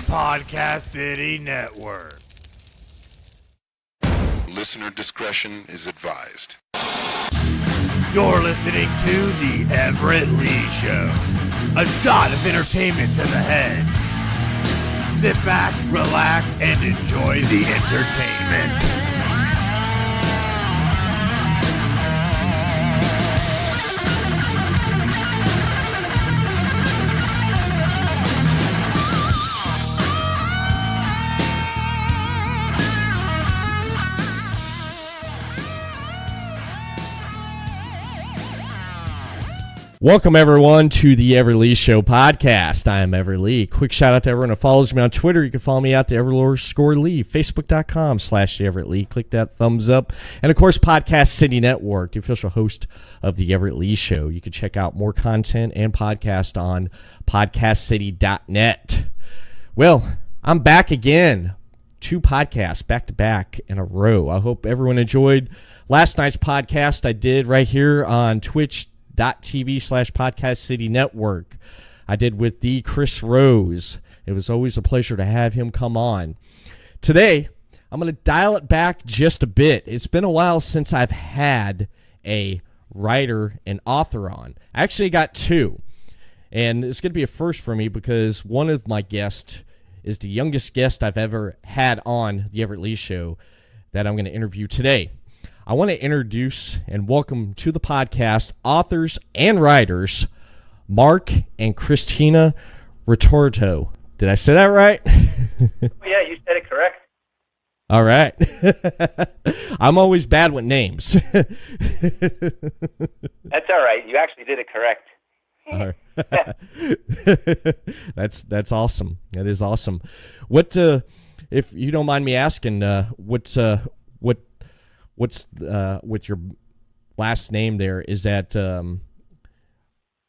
Podcast City Network. Listener discretion is advised. You're listening to The Everett Lee Show. A shot of entertainment to the head. Sit back, relax, and enjoy the entertainment. Welcome, everyone, to the Everett Lee Show podcast. I am Everett Lee. Quick shout out to everyone who follows me on Twitter. You can follow me at the Everett_Lee, Facebook.com/the Everett Lee. Click that thumbs up. And, of course, Podcast City Network, the official host of the Everett Lee Show. You can check out more content and podcast on podcastcity.net. Well, I'm back again. 2 podcasts back-to-back in a row. I hope everyone enjoyed last night's podcast I did right here on twitch.tv/Podcast City Network. I did with the Chris Rose. It was always a pleasure to have him come on. Today, I'm going to dial it back just a bit. It's been a while since I've had a writer and author on. I actually got 2. And it's going to be a first for me because one of my guests is the youngest guest I've ever had on the Everett Lee Show that I'm going to interview today. I want to introduce and welcome to the podcast authors and writers, Marc and Kristina Ritorto. Did I say that right? Yeah, you said it correct. All right. I'm always bad with names. That's all right. You actually did it correct. All right. That's awesome. That is awesome. What, if you don't mind me asking, what's with your last name there? Is that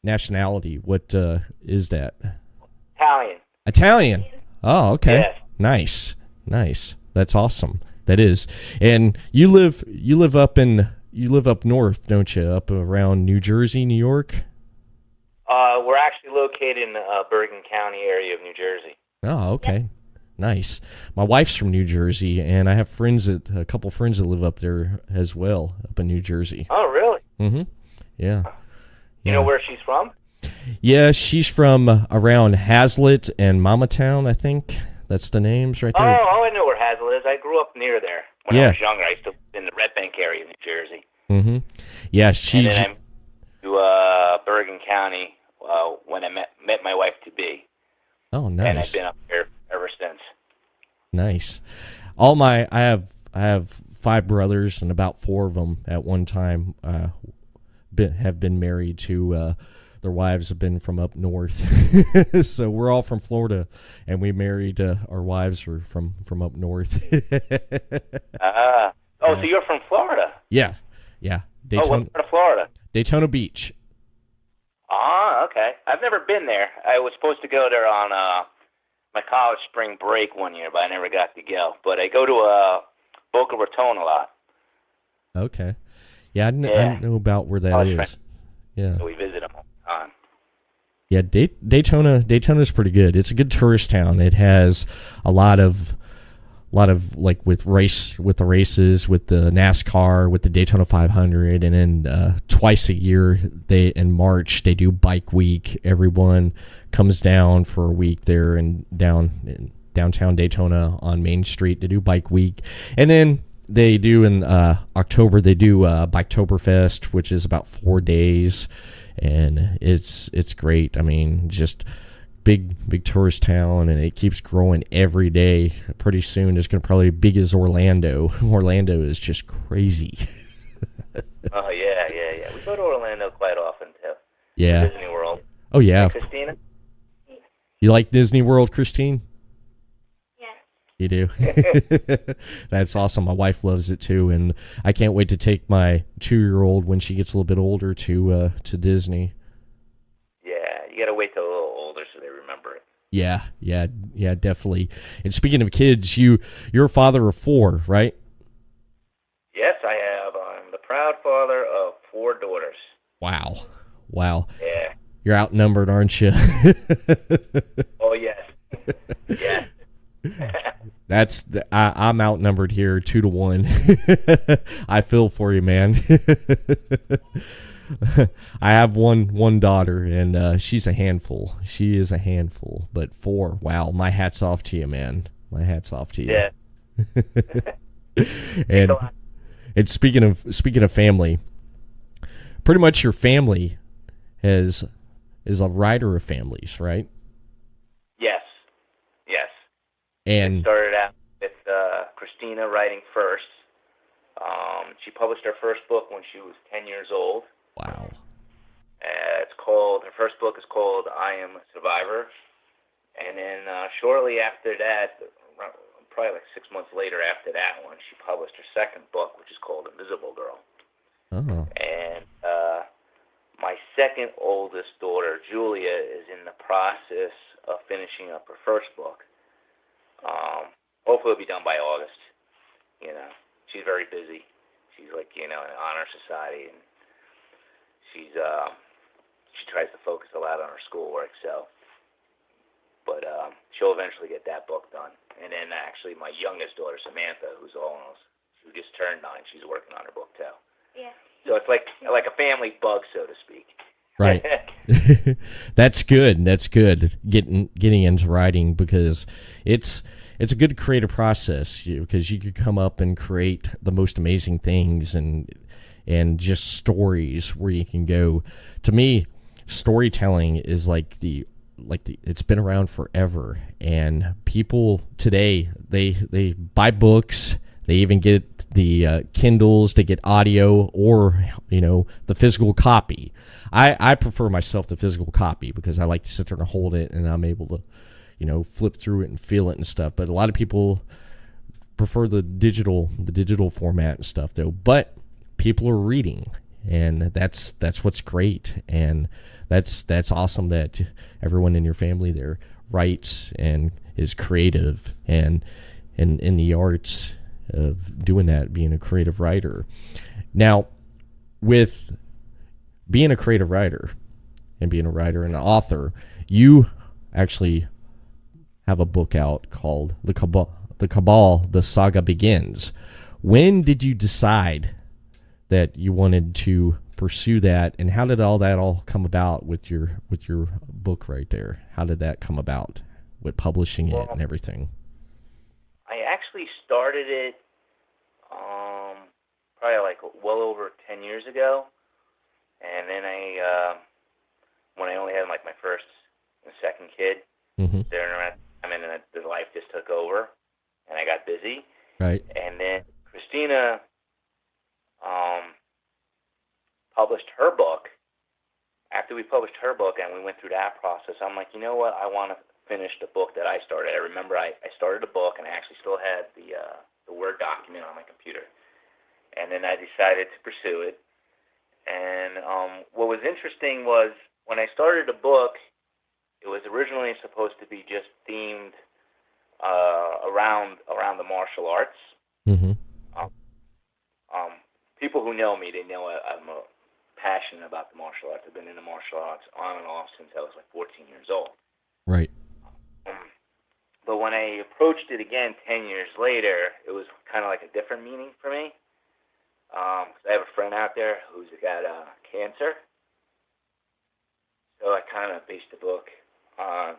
nationality? What is that? Italian. Oh, okay. Yes. Nice. That's awesome. That is. And you live up north, don't you? Up around New Jersey, New York? We're actually located in the Bergen County area of New Jersey. Oh, okay. Yep. Nice. My wife's from New Jersey, and I have a couple friends that live up there as well, up in New Jersey. Oh, really? Mm-hmm. Yeah. You know where she's from? Yeah, she's from around Hazlitt and Mamatown, I think. That's the names right there. Oh, I know where Hazlitt is. I grew up near there. When I was younger, I used to live in the Red Bank area of New Jersey. Mm-hmm. Yeah, And then I moved to Bergen County when I met my wife-to-be. Oh, nice. And I've been up here ever since. Nice. I have 5 brothers, and about 4 of them at one time have been married to their wives have been from up north. So we're all from Florida, and we married our wives are from up north. So you're from Florida? Yeah. What part of Florida? Daytona Beach. Ah, okay. I've never been there. I was supposed to go there on my college spring break one year, but I never got to go. But I go to Boca Raton a lot. Okay. Yeah, I know about where that is. Friends. Yeah. So we visit them all the time. Yeah, Daytona's pretty good. It's a good tourist town. It has a lot of like with the races, with the NASCAR, with the Daytona 500, and then twice a year in March they do Bike Week. Everyone comes down for a week there in downtown Daytona on Main Street to do Bike Week, and then they do in October they do Biketoberfest, which is about 4 days, and it's great. I mean, just big tourist town, and it keeps growing every day. Pretty soon it's going to probably be big as Orlando. Orlando is just crazy. Oh, yeah. We go to Orlando quite often, too. Yeah. Disney World. Oh, yeah. Hey, Kristina? You like Disney World, Christine? Yeah. You do? That's awesome. My wife loves it, too, and I can't wait to take my 2-year-old when she gets a little bit older to Disney. Yeah, you got to wait till a little older so they remember it. Yeah, definitely. And speaking of kids, you're a father of 4, right? Yes, I have. I'm the proud father of 4 daughters. Wow. Yeah. You're outnumbered, aren't you? Oh, yes. Yeah. I'm outnumbered here 2-1. I feel for you, man. I have one daughter, and she's a handful. She is a handful. But 4, wow, my hat's off to you, man. My hat's off to you. Yeah. and and speaking of family, pretty much your family is a writer of families, right? Yes. And It started out with Kristina writing first. She published her first book when she was 10 years old. wow. Her first book is called I Am a Survivor. And then shortly after that, probably like 6 months later after that one, she published her second book, which is called Invisible Girl. Oh. And my second oldest daughter, Julia, is in the process of finishing up her first book. Hopefully it'll be done by August. She's very busy. She's like, in an honor society, and she tries to focus a lot on her schoolwork, but she'll eventually get that book done. And then actually my youngest daughter, Samantha, who just turned 9, she's working on her book too. Yeah. So it's like a family bug, so to speak. Right. That's good. That's good. Getting into writing, because it's a good creative process, because you could come up and create the most amazing things and just stories where you can go. To me, storytelling is like it's been around forever, and people today they buy books. They even get the Kindles, they get audio, or the physical copy. I prefer myself the physical copy, because I like to sit there and hold it, and I'm able to flip through it and feel it and stuff. But a lot of people prefer the digital format and stuff, though. But people are reading, and that's what's great, and that's awesome that everyone in your family there writes and is creative and in the arts of doing that, being a creative writer. Now, with being a creative writer and being a writer and an author, you actually have a book out called The Cabal, The Saga Begins. When did you decide that you wanted to pursue that, and how did that all come about with your book right there? How did that come about with publishing it and everything? I actually started it probably like well over 10 years ago, and then when I only had like my first and second kid, there around, and then the life just took over, and I got busy. Right. And then Kristina published her book. After we published her book and we went through that process, I'm like, you know what? I want to finish the book that I started. I remember I started a book, and I actually still had the Word document on my computer. And then I decided to pursue it. And what was interesting was when I started the book, it was originally supposed to be just themed around the martial arts. Mm-hmm. People who know me, they know I'm passionate about the martial arts. I've been in the martial arts on and off since I was like 14 years old. Right. But when I approached it again 10 years later, it was kind of like a different meaning for me. 'Cause I have a friend out there who's got cancer. So I kind of based the book on,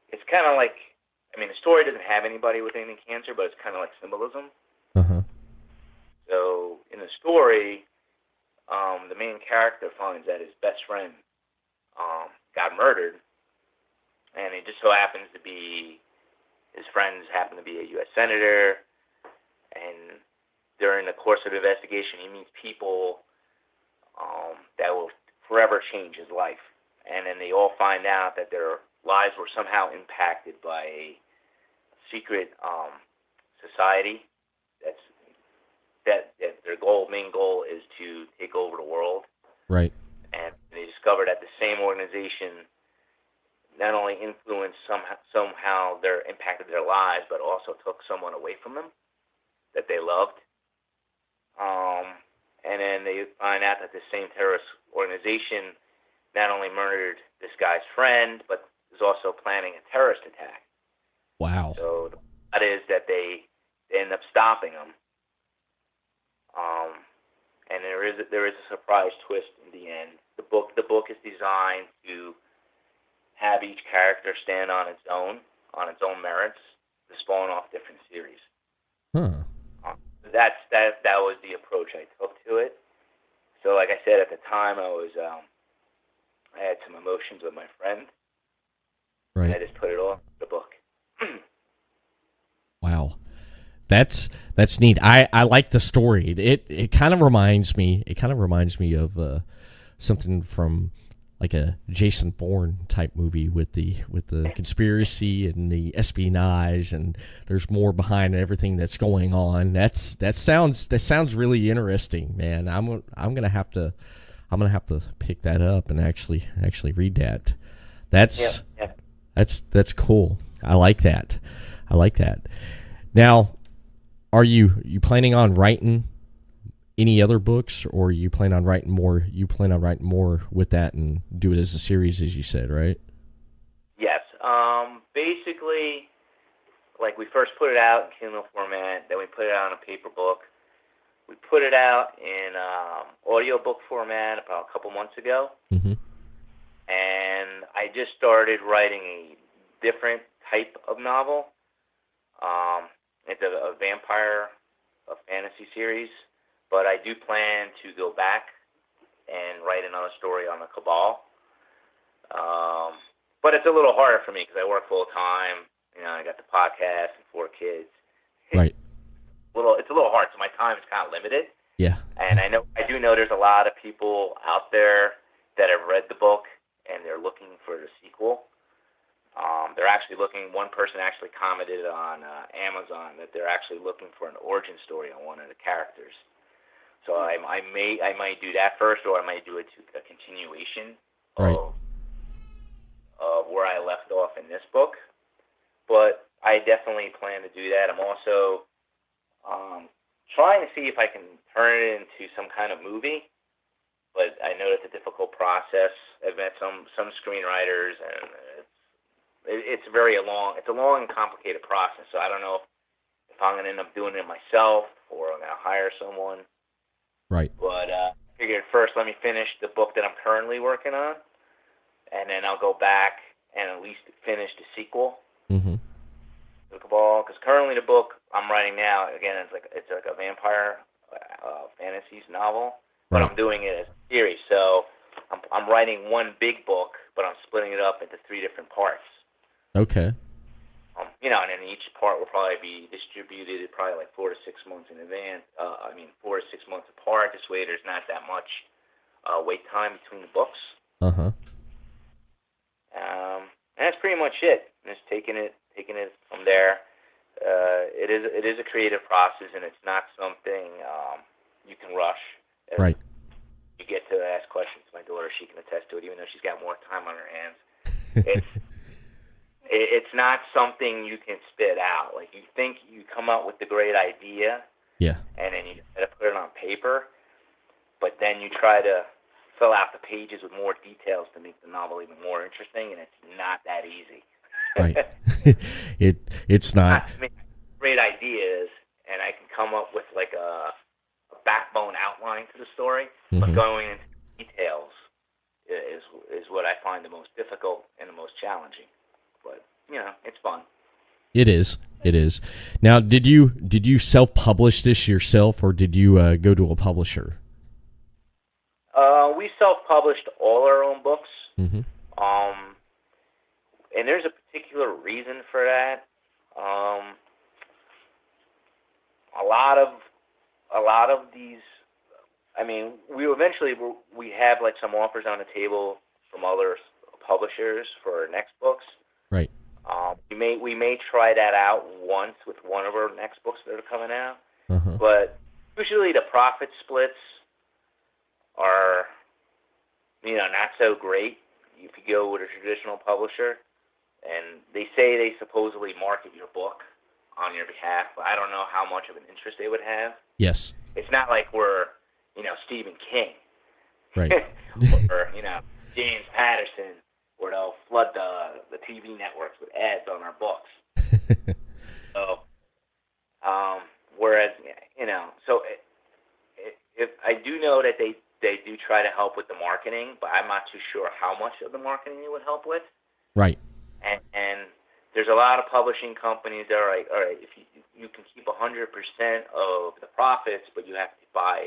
it's kind of like, the story doesn't have anybody with any cancer, but it's kind of like symbolism. Uh-huh. So in the story, the main character finds that his best friend got murdered, and it just so happens to be, his friends happen to be a U.S. senator, and during the course of the investigation, he meets people that will forever change his life. And then they all find out that their lives were somehow impacted by a secret society that their main goal is to take over the world. Right. And they discovered that the same organization not only influenced somehow impacted their lives, but also took someone away from them that they loved. And then they find out that the same terrorist organization not only murdered this guy's friend, but was also planning a terrorist attack. Wow. So that is that they end up stopping them. And there is a surprise twist in the end. The book is designed to have each character stand on its own merits, to spawn off different series. Huh. That was the approach I took to it. So, like I said, at the time, I had some emotions with my friend. Right. And I just put it all in the book. Wow. That's neat. I like the story. It kind of reminds me of something from like a Jason Bourne type movie with the conspiracy and the espionage, and there's more behind everything that's going on. That sounds really interesting, man. I'm gonna have to pick that up and actually read that. That's cool. I like that. Now, are you planning on writing any other books, or you plan on writing more? You plan on writing more with that and do it as a series, as you said, right? Yes. Basically, like, we first put it out in Kindle format, then we put it out in a paper book. We put it out in audiobook format about a couple months ago. Mm-hmm. And I just started writing a different type of novel. It's a vampire, a fantasy series, but I do plan to go back and write another story on the Cabal. But it's a little harder for me because I work full time. You know, I got the podcast and 4 kids. Right. It's a little hard, so my time is kind of limited. Yeah. And I do know there's a lot of people out there that have read the book and they're looking for the sequel. They're actually looking. One person actually commented on Amazon that they're actually looking for an origin story on one of the characters. So I might do that first, or I might do a continuation of where I left off in this book. But I definitely plan to do that. I'm also trying to see if I can turn it into some kind of movie. But I know it's a difficult process. I've met some screenwriters, and it's a long and complicated process. So I don't know if I'm going to end up doing it myself or I'm going to hire someone. Right. But I figured first let me finish the book that I'm currently working on, and then I'll go back and at least finish the sequel. Mm-hmm. The Cabal, because currently the book I'm writing now, again, it's like a vampire fantasies novel, but Right. I'm doing it as a series. So I'm writing one big book, but I'm splitting it up into 3 different parts. Okay. And then each part will probably be distributed probably like 4 to 6 months in advance. 4 to 6 months apart. This way, there's not that much wait time between the books. Uh-huh. And that's pretty much it. Just taking it from there. It is a creative process, and it's not something you can rush. Right. You get to ask questions. My daughter, she can attest to it, even though she's got more time on her hands. It's not something you can spit out. Like, you think you come up with the great idea, Yeah. and then you try to put it on paper, but then you try to fill out the pages with more details to make the novel even more interesting, and it's not that easy. Right. It's not. I mean, great ideas, and I can come up with like a backbone outline to the story, but going into details is what I find the most difficult and the most challenging. But it's fun. It is. Now, did you self-publish this yourself, or did you go to a publisher? We self-published all our own books. Mm-hmm. And there's a particular reason for that. A lot of these. I mean, we have like some offers on the table from other publishers for our next books. Right. We may try that out once with one of our next books that are coming out. Uh-huh. But usually the profit splits are, not so great if you go with a traditional publisher. And they say they supposedly market your book on your behalf, but I don't know how much of an interest they would have. Yes. It's not like we're, Stephen King. Right. Or, James Patterson, where they'll flood the TV networks with ads on our books. So, whereas, so if I do know that they do try to help with the marketing, but I'm not too sure how much of the marketing they would help with. Right. And there's a lot of publishing companies that are like, all right, if you can keep 100% of the profits, but you have to buy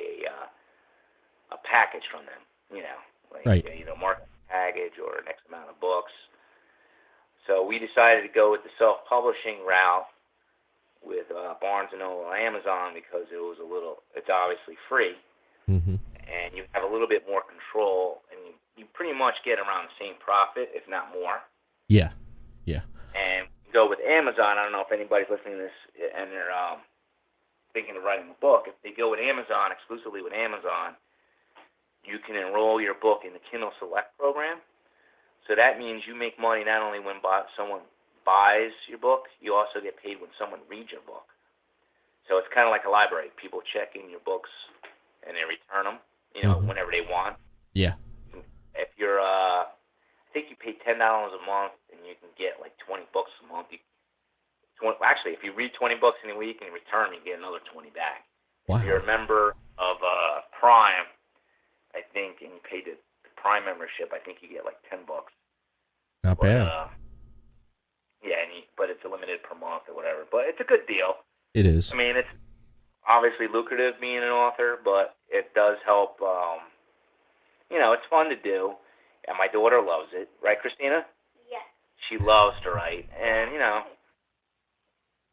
a package from them, like Right. marketing package or an X amount of books. So we decided to go with the self-publishing route with Barnes & Noble and Amazon because it's obviously free, Mm-hmm. and you have a little bit more control, and you pretty much get around the same profit, if not more. Yeah. Yeah. And you go with Amazon. I don't know if anybody's listening to this and they're thinking of writing a book. If they go with Amazon, exclusively with Amazon, you can enroll your book in the Kindle Select program. So that means you make money not only when someone buys your book, you also get paid when someone reads your book. So it's kind of like a library. People check in your books and they return them, Mm-hmm. whenever they want. Yeah. If you're, I think you pay $10 a month and you can get like 20 books a month. Actually, if you read 20 books in a week and return them, you get another 20 back. Wow. If you're a member of Prime, I think, and you pay the Prime membership, I think you get like 10 books. Not bad. Yeah, but it's a limited per month or whatever. But it's a good deal. It is. I mean, it's obviously lucrative being an author, but it does help. It's fun to do, and my daughter loves it. Right, Kristina? Yes. She loves to write, and,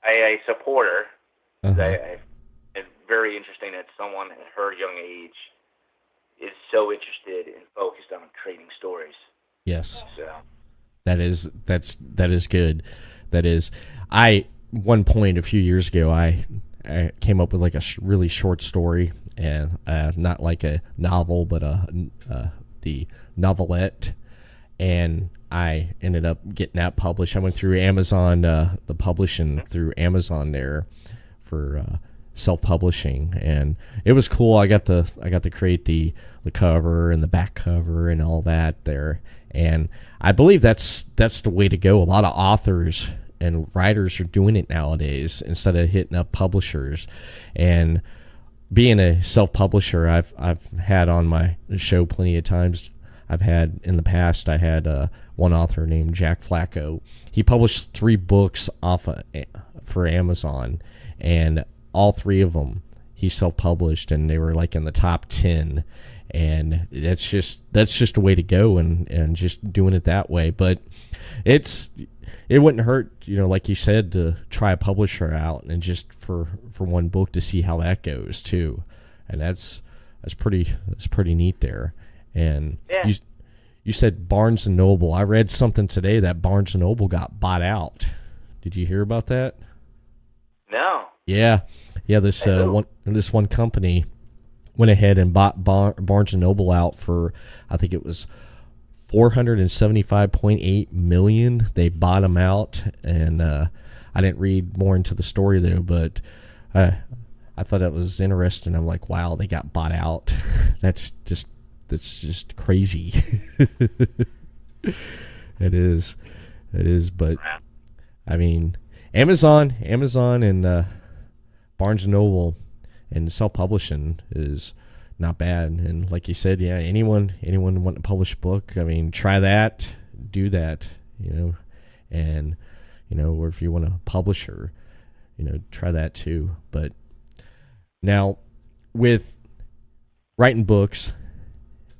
I support her. Uh-huh. It's very interesting that someone at her young age is so interested and focused on creating stories. Yes. So That is good. That is, one point a few years ago, I came up with like a really short story, and not like a novel, but the novelette, and I ended up getting that published. I went through Amazon, the publishing through Amazon there for self-publishing, and it was cool. I got to create the cover and the back cover and all that there, and I believe that's the way to go. A lot of authors and writers are doing it nowadays instead of hitting up publishers. And being a self-publisher, I've had on my show plenty of times. I've had in the past. I had one author named Jack Flacco. He published 3 books for Amazon, and all 3 of them he self-published, and they were like in the top 10. And that's just a way to go, and just doing it that way. But it wouldn't hurt, like you said, to try a publisher out and just for one book to see how that goes too. And that's pretty neat there. And yeah. You said Barnes and Noble. I read something today that Barnes and Noble got bought out. Did you hear about that? No. Yeah. This one company went ahead and bought Barnes and Noble out for, I think it was $475.8 million. They bought them out, and I didn't read more into the story there, but I thought that was interesting. I'm like, wow, they got bought out. That's just crazy. It is, but I mean, Amazon and Barnes and Noble and self-publishing is not bad. And like you said, yeah, anyone wanting to publish a book, I mean, try that, do that, and or if you want a publisher, try that too. But now with writing books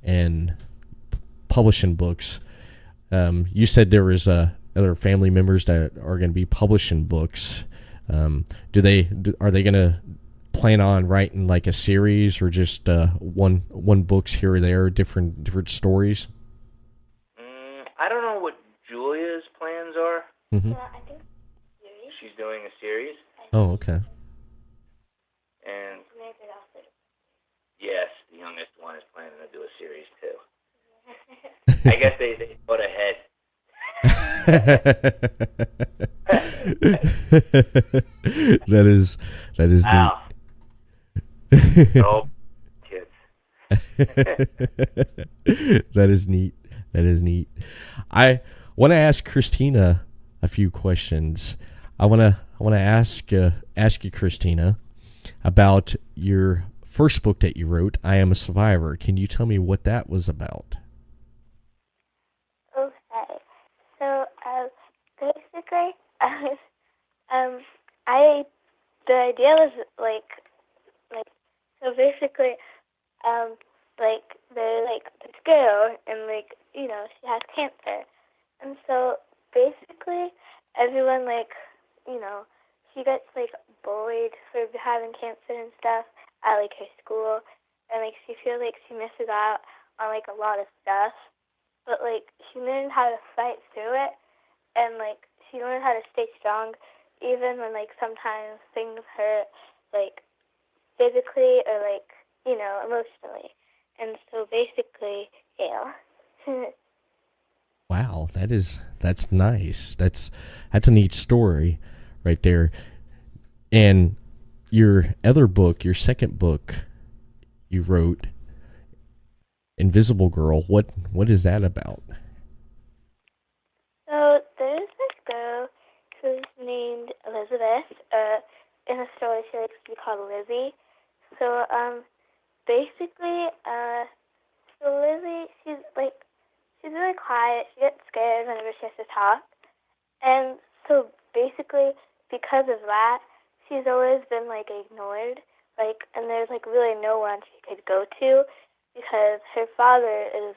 and publishing books, you said there was other family members that are going to be publishing books. Are they going to plan on writing like a series, or just one books here or there, different stories? I don't know what Julia's plans are. Mm-hmm. I think series. She's doing a series. Oh, okay. And Maybe also. yes, the youngest one is planning to do a series too. I guess they put ahead. That is Wow. Oh, kids. That is neat. I want to ask Kristina a few questions. I wanna ask you, Kristina, about your first book that you wrote, I Am a Survivor. Can you tell me what that was about? Okay. So, basically, I the idea was so basically, they're this girl, and she has cancer, and so basically everyone she gets bullied for having cancer and stuff at her school, and she feels like she misses out on a lot of stuff, but she learned how to fight through it, and she learned how to stay strong even when sometimes things hurt physically or emotionally, and so basically, yeah. Wow, that's nice. That's a neat story right there. And your other book, your second book you wrote, Invisible Girl, what is that about? So there's this girl who's named Elizabeth. In the story, she likes to be called Lizzie. So basically, so Lizzie, she's really quiet. She gets scared whenever she has to talk, and so basically, because of that, she's always been ignored. And there's really no one she could go to because her father is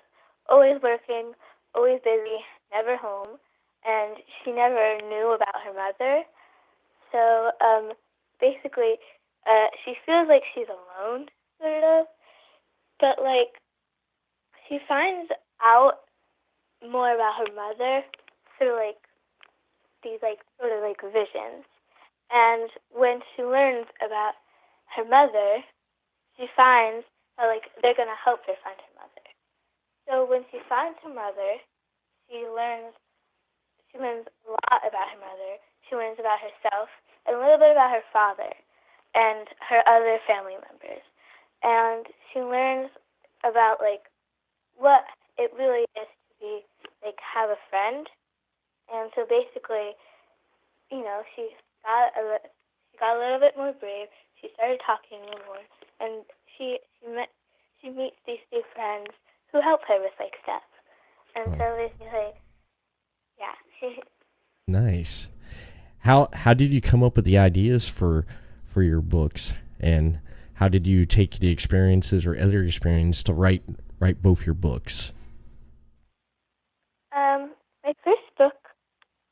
always working, always busy, never home, and she never knew about her mother. So basically, she feels like she's alone, sort of. But she finds out more about her mother through these sort of visions. And when she learns about her mother, she finds that they're gonna help her find her mother. So when she finds her mother, she learns a lot about her mother. She learns about herself and a little bit about her father and her other family members. And she learns about what it really is to be have a friend. And so basically, she got a little bit more brave. She started talking a little more, and she meets these new friends who help her with stuff. And so basically, yeah. Nice. How did you come up with the ideas for your books, and how did you take the experiences or other experience to write both your books? My first book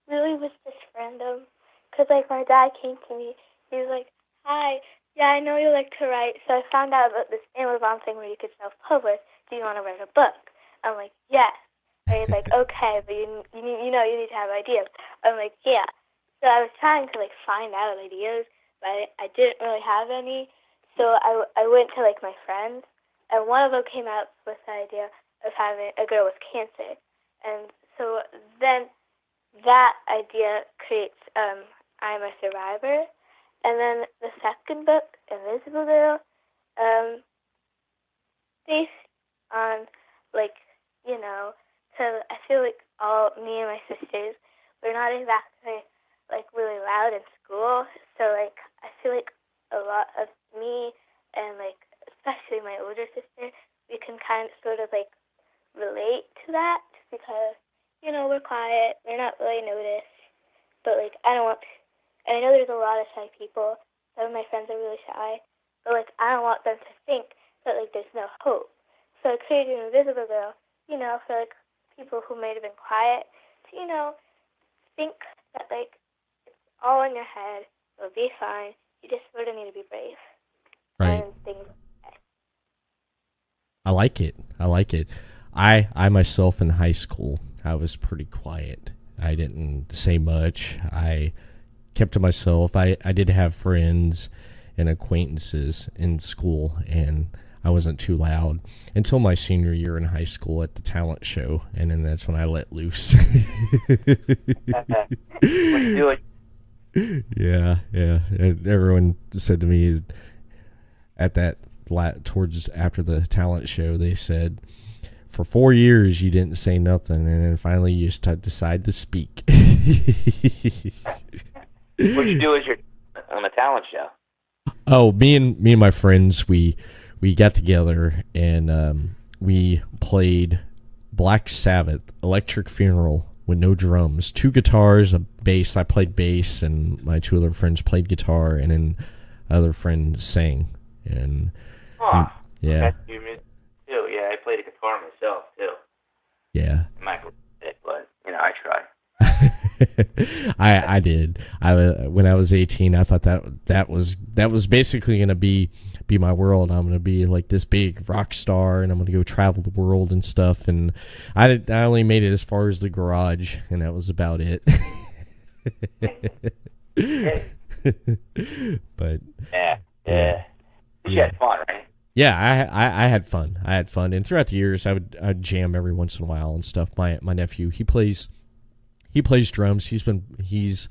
really was just random, because my dad came to me. He was like, "Hi, yeah, I know you like to write, so I found out about this Amazon thing where you could self-publish. Do you want to write a book?" I'm like, "Yes." And he's like, "Okay, but you need to have ideas." I'm like, "Yeah." So I was trying to find out ideas, but I didn't really have any. So I went to my friends, and one of them came out with the idea of having a girl with cancer, and so then that idea creates I'm a Survivor, and then the second book, Invisible Girl, based on because I feel all me and my sisters, we're not exactly really loud in school, so I feel a lot of me and especially my older sister, we can kind of sort of relate to that because we're quiet, we're not really noticed, but I don't want. And I know there's a lot of shy people. Some of my friends are really shy, but I don't want them to think that there's no hope. So I created an Invisible Girl, for people who might have been quiet to think that it's all in your head. It'll be fine. You just sort of need to be brave. Right. And things. I like it. I myself in high school, I was pretty quiet. I didn't say much. I kept to myself. I did have friends and acquaintances in school, and I wasn't too loud until my senior year in high school at the talent show, and then that's when I let loose. What you do? Yeah. And everyone said to me at that towards after the talent show, they said, "For 4 years you didn't say nothing, and then finally you just decide to speak." What'd you do as your on a talent show? Oh, me and my friends, we got together and we played Black Sabbath, Electric Funeral with no drums, 2 guitars, a bass. I played bass, and my 2 other friends played guitar, and then other friend sang. And yeah, That's your music too. Yeah, I played a guitar myself too. yeah. I'm not good at it, but I try. I did. When I was 18, I thought that was basically gonna be my world. I'm gonna be like this big rock star, and I'm gonna go travel the world and stuff. And I only made it as far as the garage, and that was about it. But yeah. You had fun, right? yeah, I had fun. And throughout the years, I'd jam every once in a while and stuff. My nephew, he plays drums. He's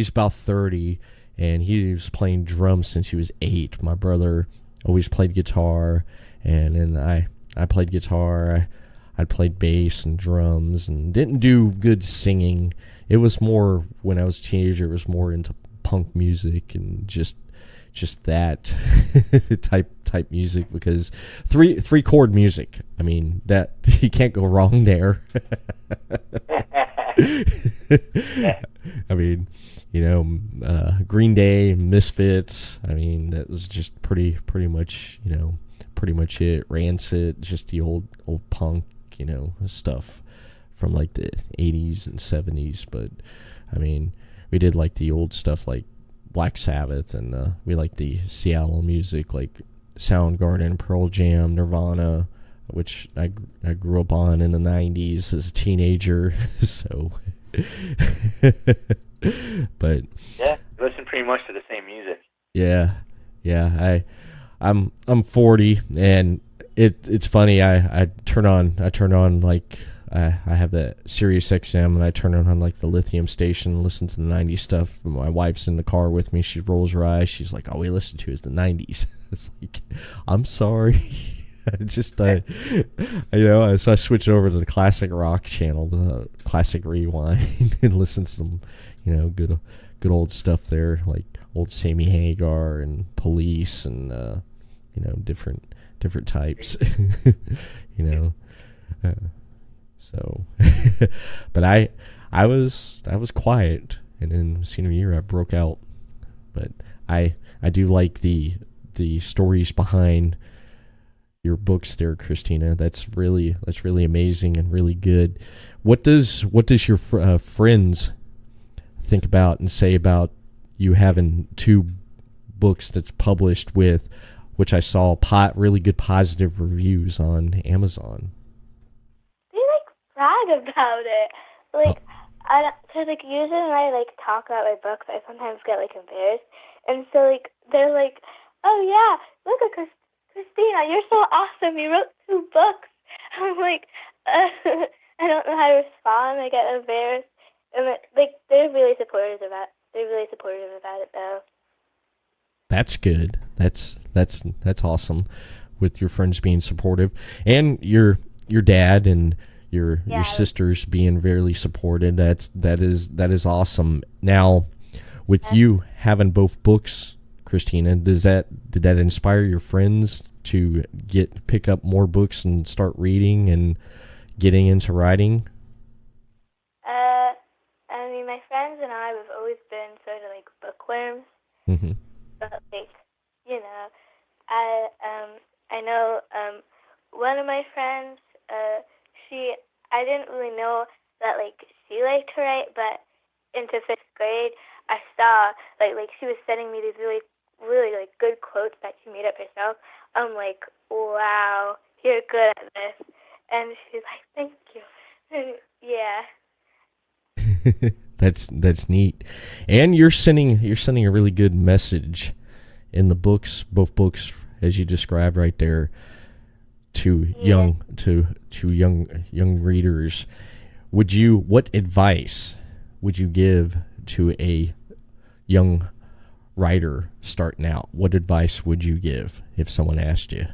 about 30, and he was playing drums since he was 8. My brother always played guitar, and then I played guitar. I played bass and drums, and didn't do good singing. It was more when I was a teenager. It was more into punk music and just that type music, because three chord music. I mean, that you can't go wrong there. I mean, Green Day, Misfits. I mean, that was just pretty much it. Rancid, just the old punk, stuff from like the 80s and 70s. But I mean, we did like the old stuff like Black Sabbath, and we like the Seattle music like Soundgarden, Pearl Jam, Nirvana, which I grew up on in the 90s as a teenager. So but yeah, you listen pretty much to the same music. Yeah, I'm 40, and it's funny. I turn on like I have the Sirius XM, and I turn on like the Lithium station and listen to the 90s stuff. My wife's in the car with me. She rolls her eyes. She's like, "All we listen to is the 90s." It's like, I'm sorry. So I switch over to the classic rock channel, the classic rewind, and listen to some, good old stuff there, like old Sammy Hagar and Police, and different types, So, but I was quiet, and in senior year I broke out. But I do like the stories behind your books there, Kristina. That's really amazing and really good. What does your friends think about and say about you having 2 books that's published with, which I saw really good positive reviews on Amazon? They brag about it. Cause usually when I talk about my books, I sometimes get embarrassed, and so they're like, "Oh yeah, look at Kristina, you're so awesome. You wrote 2 books." I'm like, I don't know how to respond. I get embarrassed, and they're really supportive about. They're really supportive about it, though. That's good. That's awesome. With your friends being supportive, and your dad and your sisters being very supportive. That is awesome. Now, with you having both books, Kristina, did that inspire your friends to pick up more books and start reading and getting into writing? I mean, my friends and I have always been sort of bookworms. Mm-hmm. But I know one of my friends. I didn't really know that she liked to write, but into 5th grade, I saw she was sending me these really good quotes that she made up herself. I'm like, wow, you're good at this. And she's like, thank you. And, yeah. That's neat. And you're sending a really good message in the books, both books as you described right there, to young readers. What advice would you give to a young writer starting out? What advice would you give if someone asked you?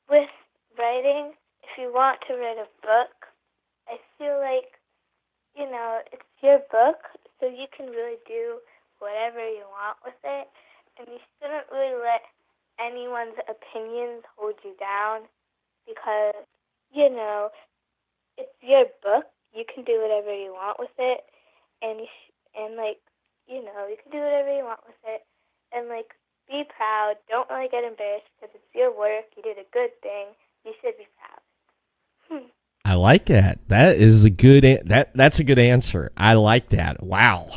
With writing, if you want to write a book, I feel it's your book, so you can really do whatever you want with it, and you shouldn't really let anyone's opinions hold you down because, it's your book. You can do whatever you want with it, and you can do whatever you want with it, and be proud. Don't really get embarrassed because it's your work. You did a good thing. You should be proud. I like that. That is that's a good answer. I like that. Wow.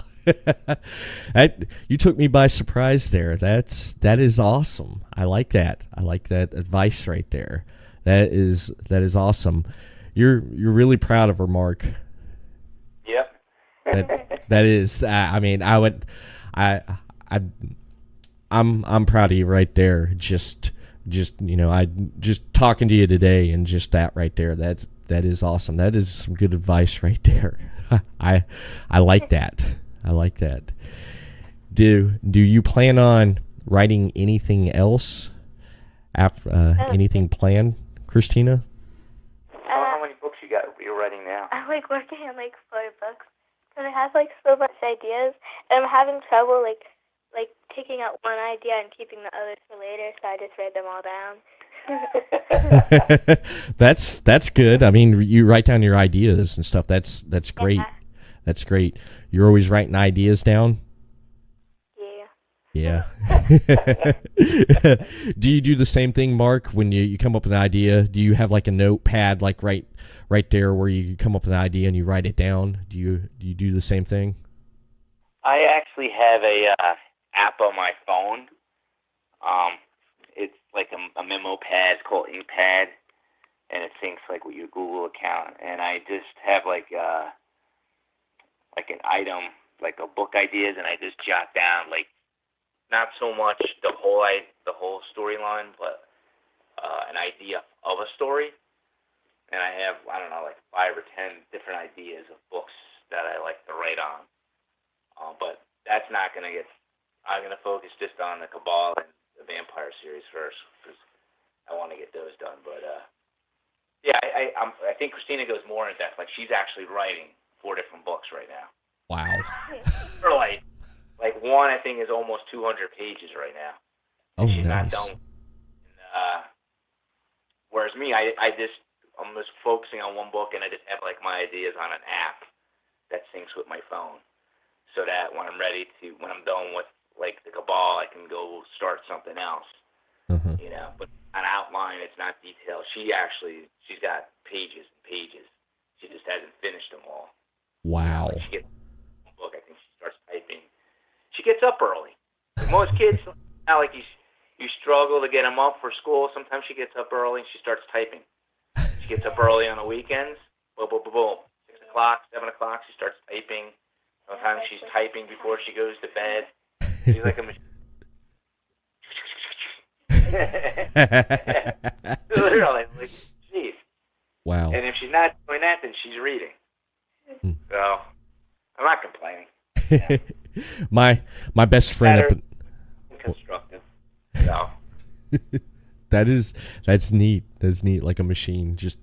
You took me by surprise there. That is awesome. I like that. I like that advice right there. That is awesome. You're really proud of her, Mark. Yep. That is. I'm proud of you right there. Just talking to you today and just that right there. That is awesome. That is some good advice right there. I like that. I like that. Do you plan on writing anything else after anything planned, Kristina? How many books you're writing now? I'm working on 4 books because I have so much ideas, and I'm having trouble taking out one idea and keeping the others for later. So I just write them all down. That's good. I mean, you write down your ideas and stuff. That's great. Yeah. That's great. You're always writing ideas down? Yeah. Do you do the same thing, Mark, when you come up with an idea? Do you have a notepad right there where you come up with an idea and you write it down? Do you do the same thing? I actually have a app on my phone. It's like a memo pad. It's called InkPad, and it syncs with your Google account. And I just have an item, a book ideas, and I just jot down not so much the whole storyline, but an idea of a story. And I have 5 or 10 different ideas of books that I like to write on. But that's not going to get. I'm going to focus just on the Cabal and the Vampire series first because I want to get those done. But I think Kristina goes more in depth. She's actually writing 4 different books right now. Wow. Or one I think is almost 200 pages right now. Oh, she's nice. not done. Whereas me, I'm just focusing on one book, and I just have my ideas on an app that syncs with my phone, so that when I'm done with the Cabal, I can go start something else. Uh-huh. But an outline, it's not detailed. She's got pages and pages. She just hasn't finished them all. Wow. She gets one book, I think she starts typing. She gets up early. Most kids, you struggle to get them up for school. Sometimes she gets up early and she starts typing. She gets up early on the weekends. Boom, boom, boom, boom. 6 o'clock, 7 o'clock, she starts typing. Sometimes she's typing before she goes to bed. She's like a machine. Literally, jeez. Wow. And if she's not doing that, then she's reading. So, I'm not complaining. Yeah. My best friend constructive. So. That's neat. That's neat, like a machine. Just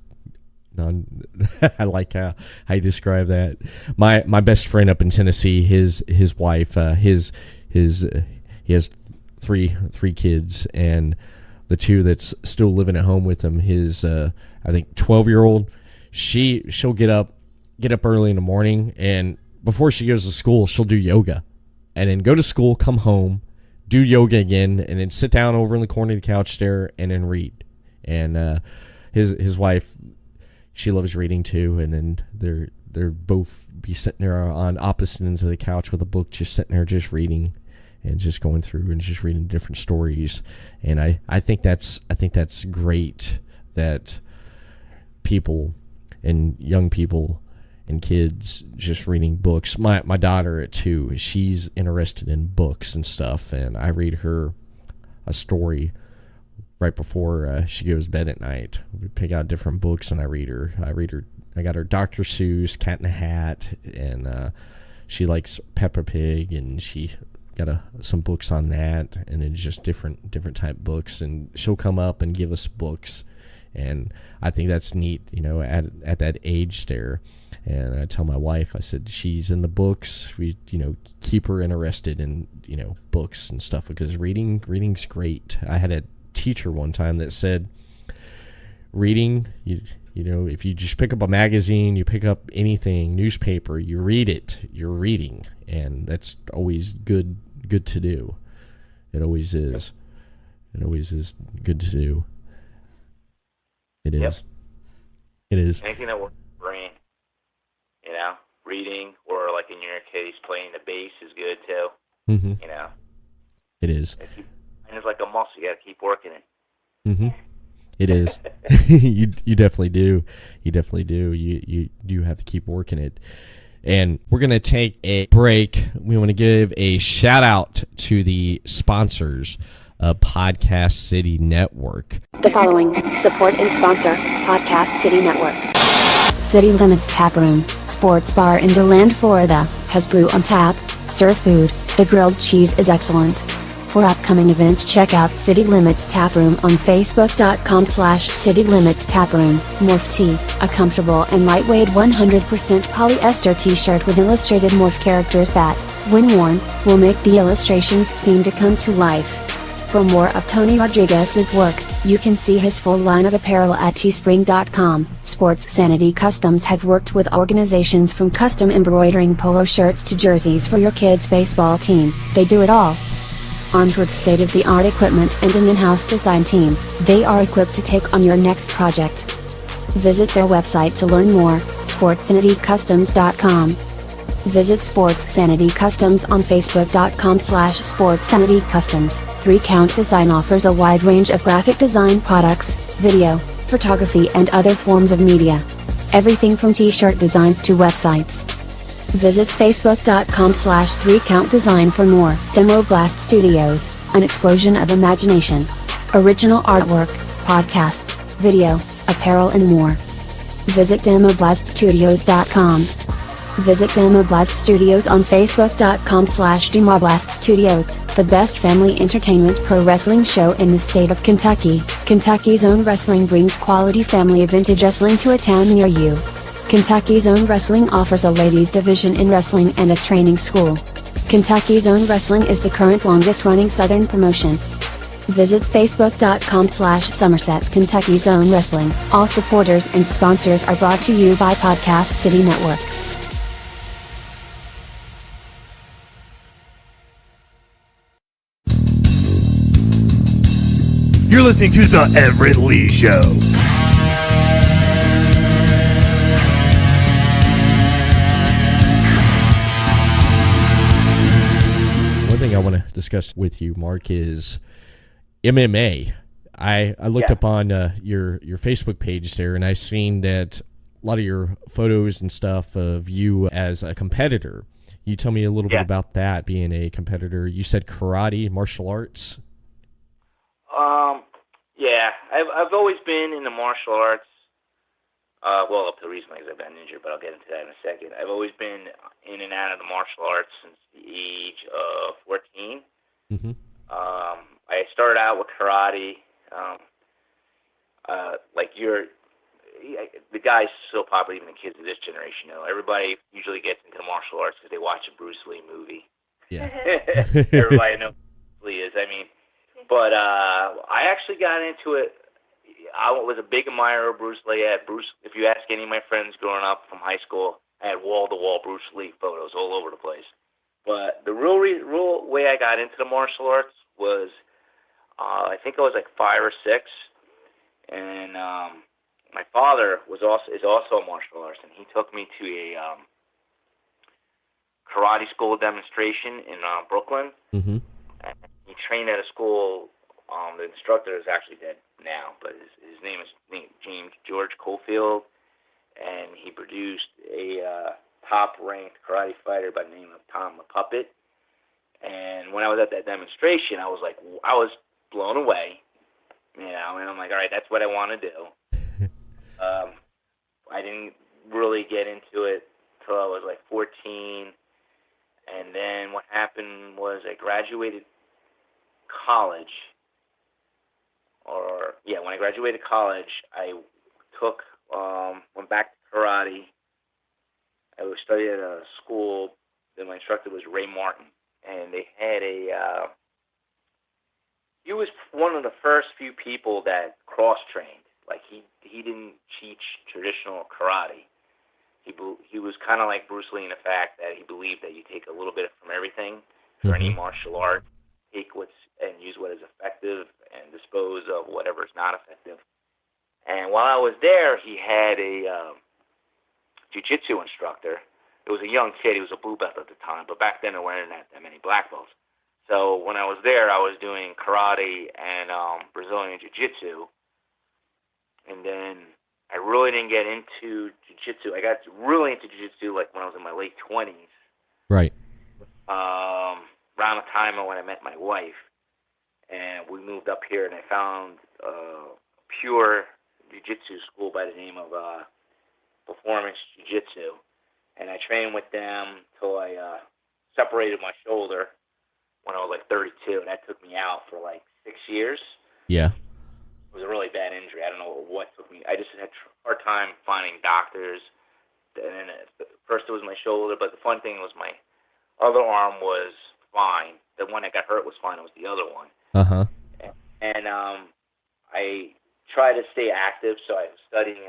I like how you describe that. My best friend up in Tennessee, his wife, he has three kids, and the two that's still living at home with him, his I think 12-year-old, she'll get up early in the morning, and before she goes to school, she'll do yoga, and then go to school, come home, do yoga again, and then sit down over in the corner of the couch there and then read. And his wife, she loves reading too, and then they're both be sitting there on opposite ends of the couch with a book, just sitting there just reading and just going through and just reading different stories. And I think that's great that people and young people and kids just reading books. My daughter at 2, she's interested in books and stuff, and I read her a story right before she goes to bed at night. We pick out different books and I read her. I got her Dr. Seuss, Cat in the Hat, and she likes Peppa Pig, and she got some books on that, and it's just different type books, and she'll come up and give us books, and I think that's neat, at that age there. And I tell my wife, I said, she's in the books. We, keep her interested in, books and stuff, because reading's great. I had a teacher one time that said, reading, if you just pick up a magazine, you pick up anything, newspaper, you read it, you're reading. And that's always good to do. It always is. It always is good to do. It is. Yep. It is. Anything that works for the brain, reading, or like in your case, playing the bass is good too. Mm-hmm. It is. And it's like a muscle. You got to keep working it. Mm-hmm. It is. You definitely do. You definitely do. You do have to keep working it. And we're going to take a break. We want to give a shout out to the sponsors of Podcast City Network. The following support and sponsor Podcast City Network. City Limits Tap Room, sports bar in DeLand, Florida, has brew on tap, serve food, the grilled cheese is excellent. For upcoming events, check out City Limits Tap Room on Facebook.com/City Limits Tap Room. Morph Tee, a comfortable and lightweight 100% polyester t-shirt with illustrated morph characters that, when worn, will make the illustrations seem to come to life. For more of Tony Rodriguez's work, you can see his full line of apparel at teespring.com. Sports Sanity Customs have worked with organizations from custom embroidering polo shirts to jerseys for your kids' baseball team. They do it all. Armed with state-of-the-art equipment and an in-house design team, they are equipped to take on your next project. Visit their website to learn more, sportsanitycustoms.com. Visit Sports Sanity Customs on Facebook.com/SportsSanityCustoms. 3Count Design offers a wide range of graphic design products, video, photography and other forms of media. Everything from t-shirt designs to websites. Visit Facebook.com/3CountDesign for more. Demoblast Studios, an explosion of imagination. Original artwork, podcasts, video, apparel and more. Visit DemoblastStudios.com. Visit Demoblast Studios on Facebook.com/Demoblast Studios, the best family entertainment pro wrestling show in the state of Kentucky. Kentucky's Own Wrestling brings quality family vintage wrestling to a town near you. Kentucky's Own Wrestling offers a ladies division in wrestling and a training school. Kentucky's Own Wrestling is the current longest running Southern promotion. Visit Facebook.com/Somerset Kentucky's Own Wrestling. All supporters and sponsors are brought to you by Podcast City Network. You're listening to The Everett Lee Show. One thing I want to discuss with you, Mark, is MMA. I looked up on your Facebook page there, and I seen that a lot of your photos and stuff of you as a competitor. You tell me a little bit about that, being a competitor. You said karate, martial arts. I've always been in the martial arts. Well, up to recently because I've been injured, but I'll get into that in a second. I've always been in and out of the martial arts since the age of 14. Mm-hmm. I started out with karate. The guy's so popular, even the kids of this generation know. Everybody usually gets into martial arts because they watch a Bruce Lee movie. Yeah. Everybody knows who Bruce Lee is. But I actually got into it. I was a big admirer of Bruce Lee. If you ask any of my friends growing up from high school, I had wall-to-wall Bruce Lee photos all over the place. But the real way I got into the martial arts was, I think I was like 5 or 6, and my father is also a martial artist, and he took me to a karate school demonstration in Brooklyn. Mm-hmm. And he trained at a school. The instructor is actually dead now, but his name is James George Cofield, and he produced a top-ranked karate fighter by the name of Tom the Puppet. And when I was at that demonstration, I was blown away, and I'm like, all right, that's what I want to do. I didn't really get into it till I was like 14, and then what happened was I graduated college. When I graduated college, I went back to karate, I was studying at a school that my instructor was Ray Martin, and they had he was one of the first few people that cross-trained. Like, he didn't teach traditional karate. He was kind of like Bruce Lee in the fact that he believed that you take a little bit from everything for any martial art, take and use what is effective and dispose of whatever is not effective. And while I was there, he had a jiu-jitsu instructor. It was a young kid. He was a blue belt at the time, but back then there weren't that many black belts. So when I was there, I was doing karate and Brazilian jiu-jitsu. And then I really didn't get into jiu-jitsu. I got really into jiu-jitsu like when I was in my late 20s. Right. Around the time when I met my wife. And we moved up here, and I found a pure jiu-jitsu school by the name of Performance Jiu-Jitsu. And I trained with them till I separated my shoulder when I was like 32. And that took me out for like 6 years. Yeah. It was a really bad injury. I don't know what took me. I just had a hard time finding doctors. And then first it was my shoulder, but the fun thing was my other arm was fine. The one that got hurt was fine. It was the other one. Uh-huh. And I tried to stay active, so I was studying.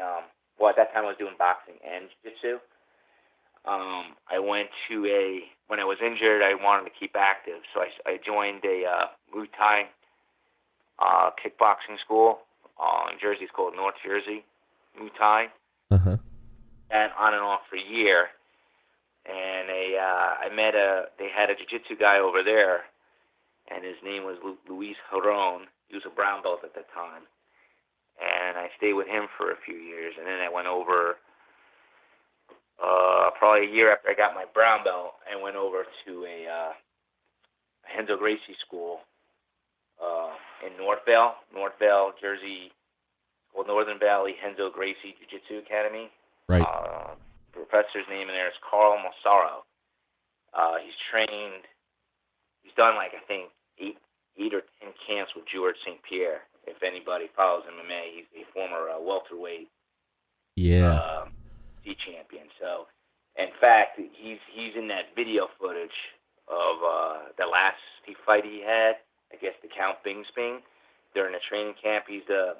Well, at that time I was doing boxing and jiu-jitsu. I went to when I was injured, I wanted to keep active, so I joined a Muay Thai kickboxing school in Jersey. It's called North Jersey Muay Thai. Uh-huh. And on and off for a year. And they had a jiu-jitsu guy over there, and his name was Luis Jaron. He was a brown belt at the time. And I stayed with him for a few years, and then I went over, probably a year after I got my brown belt, and went over to a Renzo Gracie school in Northvale, Jersey, called Northern Valley Renzo Gracie Jiu-Jitsu Academy. Right. The professor's name in there is Carl Massaro. He's done like, I think, 8 or 10 camps with George St. Pierre. If anybody follows MMA, he's a former welterweight C champion. So, in fact, he's in that video footage of the last fight he had against the Count Bisping during the training camp.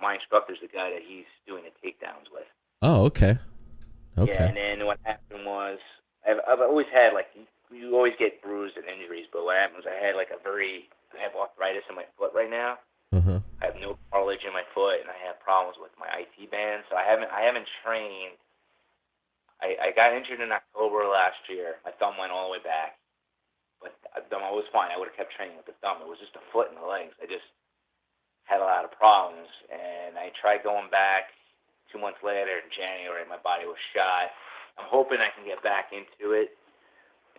My instructor's the guy that he's doing the takedowns with. Oh, okay. Okay. Yeah, and then what happened was, I've always had, like, you always get bruised and injuries, but what happened was I have arthritis in my foot right now. Uh-huh. I have no cartilage in my foot, and I have problems with my IT band, so I haven't trained. I got injured in October last year. My thumb went all the way back, but the thumb was fine. I would have kept training with the thumb. It was just the foot and the legs. I just had a lot of problems, and I tried going back 2 months later in January. My body was shot. I'm hoping I can get back into it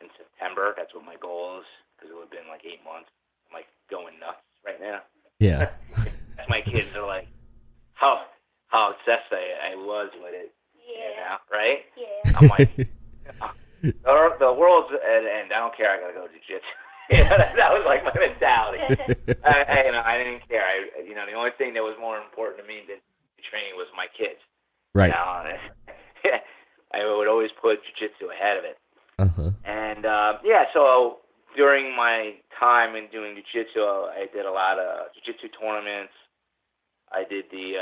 in September. That's what my goal is, because it would have been like 8 months. I'm like going nuts right now. Yeah. My kids are like, how obsessed I was with it. Yeah. You know, right? Yeah. I'm like, the world's at an end. I don't care. I gotta go to jiu-jitsu. That was like my mentality. I didn't care. The only thing that was more important to me than training was my kids. Right. I would always put jiu-jitsu ahead of it. Uh-huh. And so during my time in doing jiu-jitsu, I did a lot of jiu-jitsu tournaments. I did the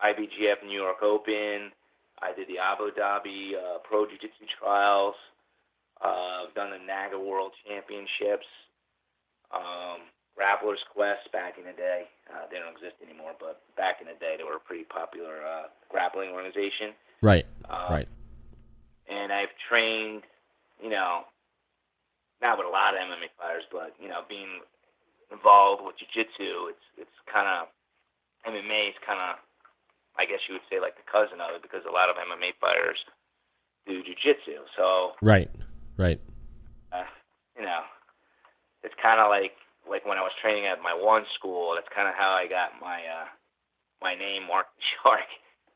IBGF New York Open. I did the Abu Dhabi Pro Jiu-Jitsu Trials. I've done the NAGA World Championships. Grappler's Quest back in the day. They don't exist anymore, but back in the day, they were a pretty popular grappling organization. Right. Right. And I've trained, not with a lot of MMA fighters, but, being involved with jiu-jitsu, it's kind of, MMA is kind of, I guess you would say, like the cousin of it, because a lot of MMA fighters do jiu-jitsu. So, Right. It's kind of like when I was training at my one school, that's kind of how I got my name, Marc the Shark,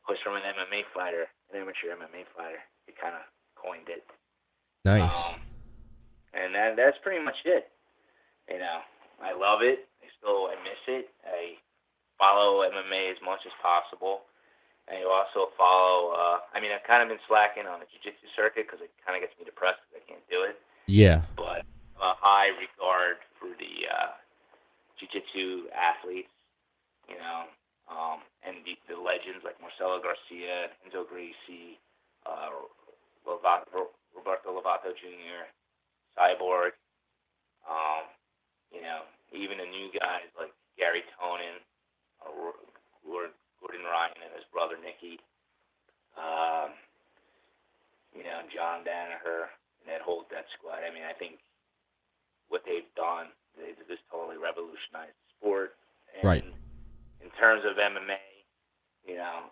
was from an MMA fighter, an amateur MMA fighter. He kind of coined it. Nice. And that's pretty much it. I love it. I miss it. I follow MMA as much as possible. And you also follow, I've kind of been slacking on the jiu-jitsu circuit because it kind of gets me depressed because I can't do it. Yeah. But high regard for the jiu-jitsu athletes, and the legends like Marcelo Garcia, Enzo Gracie, Roberto Lovato Jr., Cyborg, even the new guys like Gary Tonin, Gordon Ryan and his brother Nicky, John Danaher, and that whole death squad. I think what they've done, they just totally revolutionized the sport. And right. In terms of MMA,